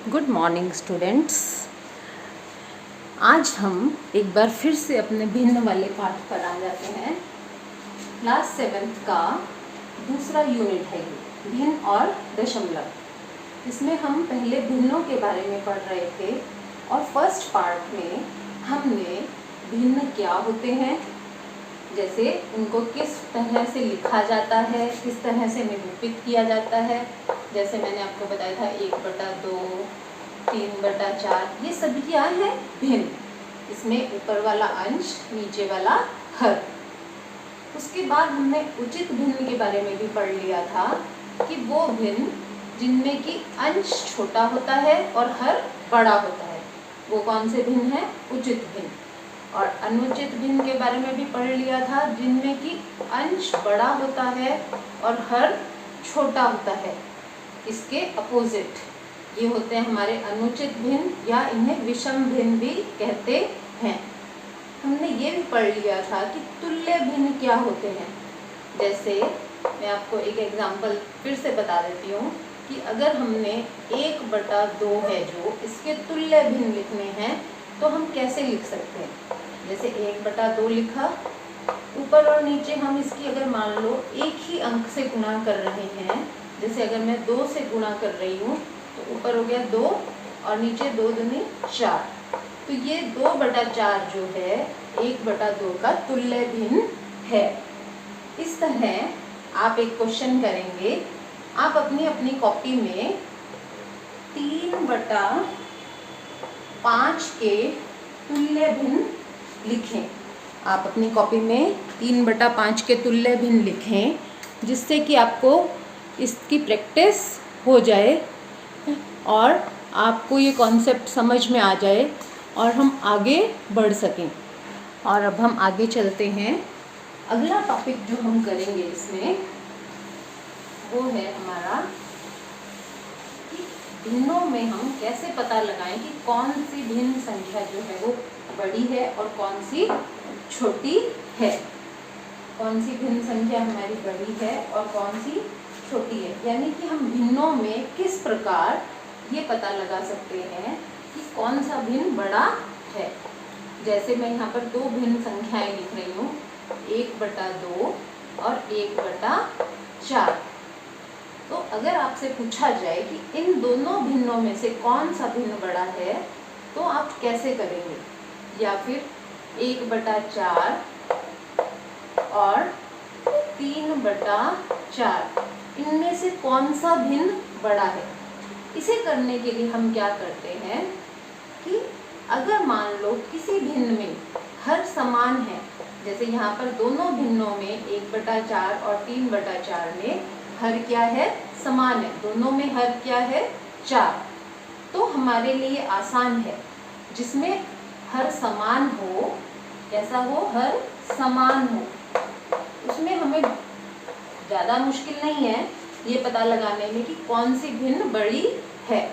Good morning students. आज हम एक बार फिर से अपने भिन्न वाले पाठ पर आ जाते हैं। क्लास 7th का दूसरा यूनिट है ये, भिन्न और दशमलव। इसमें हम पहले भिन्नों के बारे में पढ़ रहे थे और फर्स्ट पार्ट में हमने भिन्न क्या होते हैं, जैसे उनको किस तरह से लिखा जाता है, किस तरह से निरूपित किया जाता है। जैसे मैंने आपको बताया था 1/2, 3/4, ये सभी क्या है, भिन्न। इसमें ऊपर वाला अंश, नीचे वाला हर। उसके बाद हमने उचित भिन्न के बारे में भी पढ़ लिया था कि वो भिन्न जिनमें कि अंश छोटा होता है और हर बड़ा होता है, वो कौन से भिन्न है, उचित भिन्न। और अनुचित भिन्न के बारे में भी पढ़ लिया था, जिनमें कि अंश बड़ा होता है और हर छोटा होता है, इसके अपोजिट। ये होते हैं हमारे अनुचित भिन्न, या इन्हें विषम भिन्न भी कहते हैं। हमने ये भी पढ़ लिया था कि तुल्य भिन्न क्या होते हैं। जैसे मैं आपको एक एग्जांपल फिर से बता देती हूँ कि अगर हमने 1/2 है जो इसके तुल्य भिन्न लिखने हैं तो हम कैसे लिख सकते हैं। जैसे 1/2 लिखा, ऊपर और नीचे हम इसकी अगर मान लो एक ही अंक से गुणा कर रहे हैं, जैसे अगर मैं 2 से गुणा कर रही हूँ तो ऊपर हो गया 2 और नीचे 2 दूनी 4, तो ये 2/4 जो है 1/2 का तुल्य भिन्न है। इस तरह आप एक क्वेश्चन करेंगे, आप अपनी अपनी कॉपी में 3/5 के तुल्य भिन्न लिखें। आप अपनी कॉपी में 3/5 के तुल्य भिन्न लिखें, जिससे कि आपको इसकी प्रैक्टिस हो जाए और आपको ये कॉन्सेप्ट समझ में आ जाए और हम आगे बढ़ सकें। और अब हम आगे चलते हैं। अगला टॉपिक जो हम करेंगे इसमें वो है हमारा कि भिन्नों में हम कैसे पता लगाएं कि कौन सी भिन्न संख्या जो है वो बड़ी है और कौन सी छोटी है। कौन सी भिन्न संख्या हमारी बड़ी है और कौन सी छोटी है, यानी कि हम भिन्नों में किस प्रकार ये पता लगा सकते हैं कि कौन सा भिन्न बड़ा है। जैसे मैं यहाँ पर 2 भिन्न संख्याएं लिख रही हूँ, 1/2 और 1/4। तो अगर आपसे पूछा जाए कि इन दोनों भिन्नों में से कौन सा भिन्न बड़ा है, तो आप कैसे करेंगे। या फिर 1/4 और 3/4, इनमें से कौन सा भिन्न बड़ा है। इसे करने के लिए हम क्या करते हैं कि अगर मान लो किसी भिन्न में हर समान है, जैसे यहाँ पर दोनों भिन्नों में 1/4 और 3/4 में हर क्या है, समान है, दोनों में हर क्या है, 4, तो हमारे लिए आसान है। जिसमें हर समान हो, कैसा हो, हर समान हो, उसमें हमें ज़्यादा मुश्किल नहीं है ये पता लगाने में कि कौन सी भिन्न बड़ी है।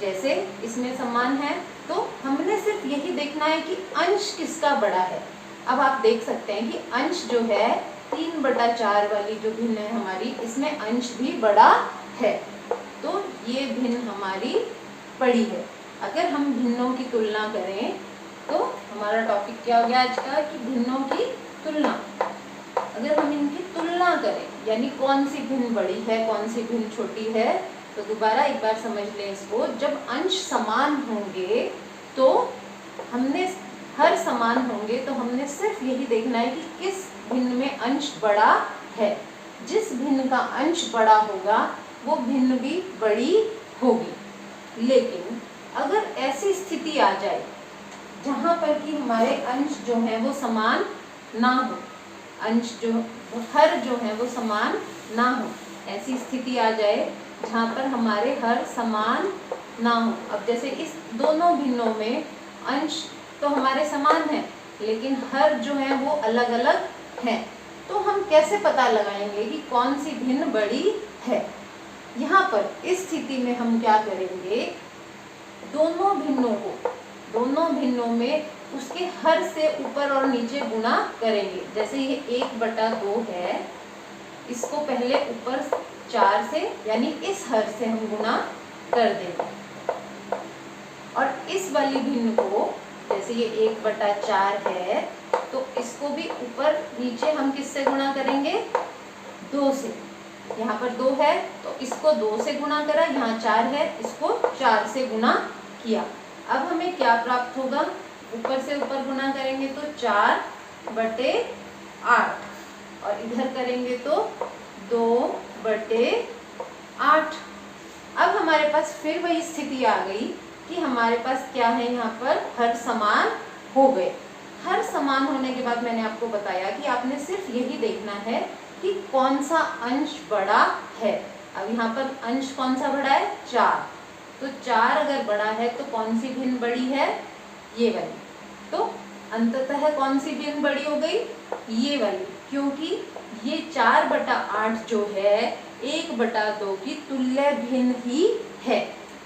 जैसे इसमें समान है तो हमने सिर्फ यही देखना है कि अंश किसका बड़ा है। अब आप देख सकते हैं कि अंश जो है 3/4 वाली जो भिन्न है हमारी, इसमें अंश भी बड़ा है, तो ये भिन्न हमारी बड़ी है। अगर हम भिन्नों की तुलना करें तो हमारा टॉपिक क्या हो गया आज का, कि भिन्नों की तुलना। अगर हम इनकी तुलना करें, यानी कौन सी भिन्न बड़ी है, कौन सी भिन्न छोटी है, तो दोबारा एक बार समझ लें इसको। जब अंश समान होंगे तो हमने हर समान होंगे तो हमने सिर्फ यही देखना है कि किस भिन्न में अंश बड़ा है। जिस भिन्न का अंश बड़ा होगा वो भिन्न भी बड़ी होगी। लेकिन अगर ऐसी स्थिति आ जाए जहाँ पर कि हमारे अंश जो है वो समान ना हो, अंश जो हर जो है वो समान ना हो, ऐसी स्थिति आ जाए जहाँ पर हमारे हर समान ना हो। अब जैसे इस दोनों भिन्नों में अंश तो हमारे समान है लेकिन हर जो है वो अलग अलग हैं, तो हम कैसे पता लगाएंगे कि कौन सी भिन्न बड़ी है। यहाँ पर इस स्थिति में हम क्या करेंगे, दोनों भिन्नों में उसके हर से ऊपर और नीचे गुणा करेंगे। जैसे ये 1/2 है, इसको पहले ऊपर 4 से यानी इस हर से हम गुणा कर देंगे। और इस वाली भिन्न को, जैसे ये 1/4 है, तो इसको भी ऊपर नीचे हम किससे गुणा करेंगे? 2 से। यहाँ पर 2 है तो इसको 2 से गुणा करा, यहाँ 4 है, इसको 4 से गुणा किया। अब हमें क्या प्राप्त होगा? ऊपर से ऊपर गुणा करेंगे तो 4/8 और इधर करेंगे तो 2/8। अब हमारे पास फिर वही स्थिति आ गई कि हमारे पास क्या है, यहाँ पर हर समान हो गए। हर समान होने के बाद मैंने आपको बताया कि आपने सिर्फ यही देखना है कि कौन सा अंश बड़ा है। अब यहाँ पर अंश कौन सा बड़ा है? 4। तो 4 अगर बड़ा है तो कौन सी भिन्न बड़ी है? ये वाली। तो अंततः कौन सी भिन्न बड़ी हो गई? ये वाली, क्योंकि ये 4/8 जो है 1/2 की तुल्य भिन्न ही है।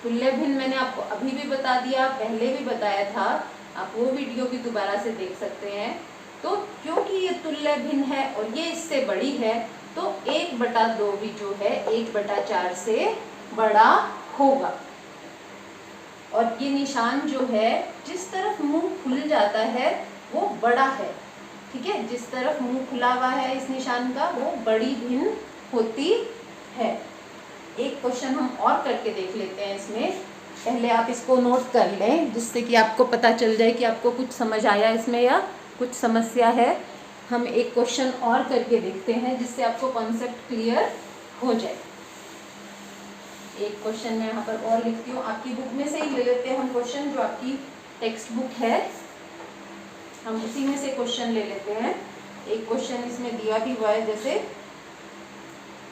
तुल्य भिन्न मैंने आपको अभी भी बता दिया, पहले भी बताया था, आप वो वीडियो भी दोबारा से देख सकते हैं। तो क्योंकि ये तुल्य भिन्न है और ये इससे बड़ी है, तो 1/2 भी जो है 1/4 से बड़ा होगा। और ये निशान जो है, जिस तरफ मुंह खुल जाता है वो बड़ा है, ठीक है। जिस तरफ मुंह खुला हुआ है इस निशान का, वो बड़ी भिन्न होती है। एक क्वेश्चन हम और करके देख लेते हैं इसमें। पहले आप इसको नोट कर लें, जिससे कि आपको पता चल जाए कि आपको कुछ समझ आया इसमें या कुछ समस्या है। हम एक क्वेश्चन और करके देखते हैं, जिससे आपको कॉन्सेप्ट क्लियर हो जाए। एक क्वेश्चन मैं यहाँ पर और लिखती हूँ, आपकी बुक में से ही ले लेते हैं हम क्वेश्चन, जो आपकी टेक्स्ट बुक है, हम उसी में से क्वेश्चन ले लेते हैं। एक क्वेश्चन इसमें दिया भी हुआ है, जैसे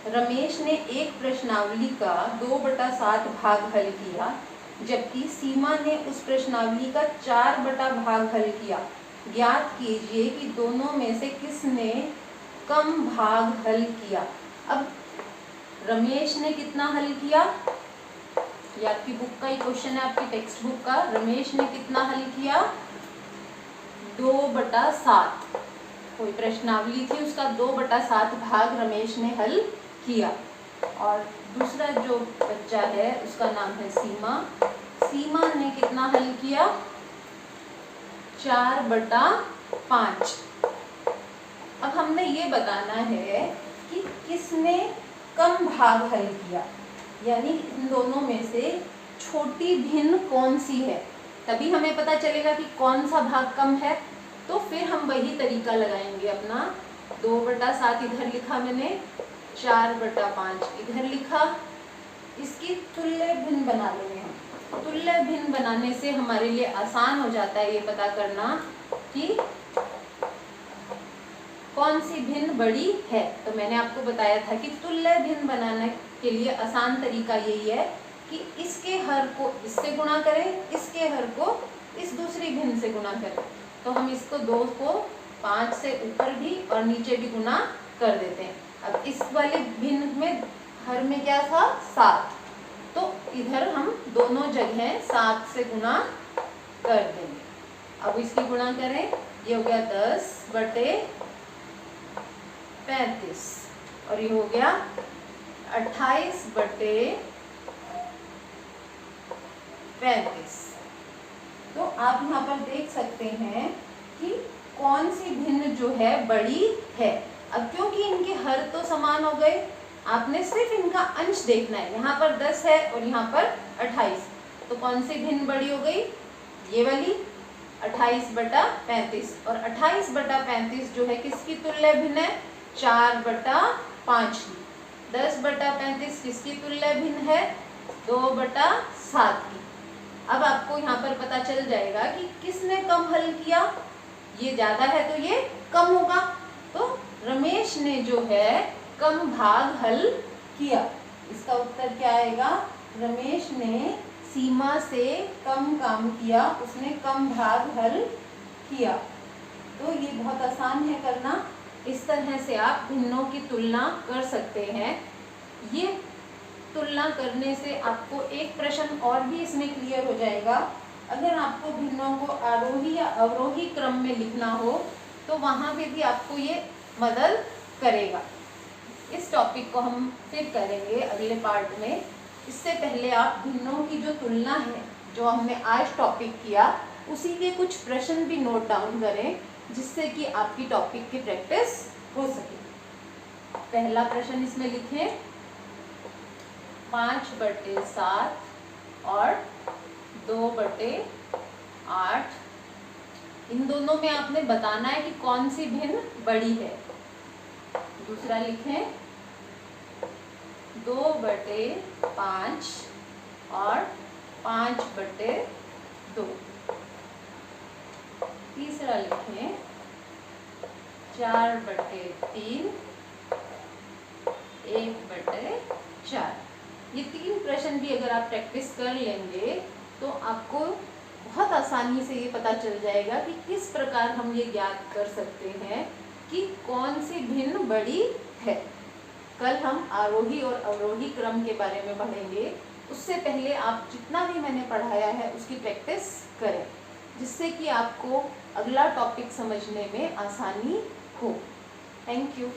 रमेश ने एक प्रश्नावली का 2/7 भाग हल किया, जबकि सीमा ने उस प्रश्नावली का 4 भाग हल किया। ज्ञात कीजिए कि दोनों में से किसने कम भाग हल किया। अब रमेश ने कितना हल किया? ये आपकी बुक का ही क्वेश्चन है, आपकी टेक्स्ट बुक का। रमेश ने कितना हल किया? 2/7। कोई प्रश्नावली थी, उसका 2/7 भाग रमेश ने हल किया। और दूसरा जो बच्चा है उसका नाम है सीमा। सीमा ने कितना हल किया? 4/5। अब हमने ये बताना है कि किसने कम भाग हल किया, यानी इन दोनों में से छोटी भिन्न कौन सी है। तभी हमें पता चलेगा कि कौन सा भाग कम है। तो फिर हम वही तरीका लगाएंगे अपना। 2/7 इधर लिखा मैंने, 4/5 इधर लिखा। इसकी तुल्य भिन्न बना लेंगे हम। तुल्य भिन्न बनाने से हमारे लिए आसान हो जाता है ये पता करना कि कौन सी भिन्न बड़ी है। तो मैंने आपको बताया था कि तुल्य भिन्न बनाने के लिए आसान तरीका यही है कि इसके हर को इससे गुणा करें, इसके हर को इस दूसरी भिन्न से गुणा करें। तो हम इसको 2 को 5 से ऊपर भी और नीचे भी गुणा कर देते हैं। अब इस वाले भिन्न में हर में क्या था? 7। तो इधर हम दोनों जगह 7 से गुणा कर देंगे। अब इसकी गुणा करें, ये हो गया 10/35 और ये हो गया 28/35। तो आप यहाँ पर देख सकते हैं कि कौन सी भिन्न जो है बड़ी है। अब क्योंकि इनके हर तो समान हो गए, आपने सिर्फ इनका अंश देखना है। यहाँ पर 10 है और यहाँ पर 28, तो कौन सी भिन्न बड़ी हो गई? ये वाली 28/35। और 28/35 जो है किसकी तुल्य भिन्न है? 4/5 की। 10/35 किसकी तुल्य भिन्न है? 2/7 की। अब आपको यहाँ पर पता चल जाएगा कि किसने कम हल किया। ये ज्यादा है तो ये कम होगा, तो रमेश ने जो है कम भाग हल किया। इसका उत्तर क्या आएगा? रमेश ने सीमा से कम काम किया, उसने कम भाग हल किया। तो ये बहुत आसान है करना। इस तरह से आप भिन्नों की तुलना कर सकते हैं। ये तुलना करने से आपको एक प्रश्न और भी इसमें क्लियर हो जाएगा। अगर आपको भिन्नों को आरोही या अवरोही क्रम में लिखना हो तो वहाँ पे भी आपको ये मदद करेगा। इस टॉपिक को हम फिर करेंगे अगले पार्ट में। इससे पहले आप भिन्नों की जो तुलना है जो हमने आज टॉपिक किया उसी के कुछ प्रश्न भी नोट डाउन करें, जिससे कि आपकी टॉपिक की प्रैक्टिस हो सके। पहला प्रश्न इसमें लिखें 5/7 और 2/8, इन दोनों में आपने बताना है कि कौन सी भिन्न बड़ी है। दूसरा लिखें 2/5 और 5/2। तीसरा लिखें 4/3 1/4। ये 3 प्रश्न भी अगर आप प्रैक्टिस कर लेंगे तो आपको बहुत आसानी से ये पता चल जाएगा कि किस प्रकार हम ये ज्ञात कर सकते हैं कि कौन सी भिन्न बड़ी है। कल हम आरोही और अवरोही क्रम के बारे में पढ़ेंगे। उससे पहले आप जितना भी मैंने पढ़ाया है उसकी प्रैक्टिस करें, जिससे कि आपको अगला टॉपिक समझने में आसानी हो। Thank you.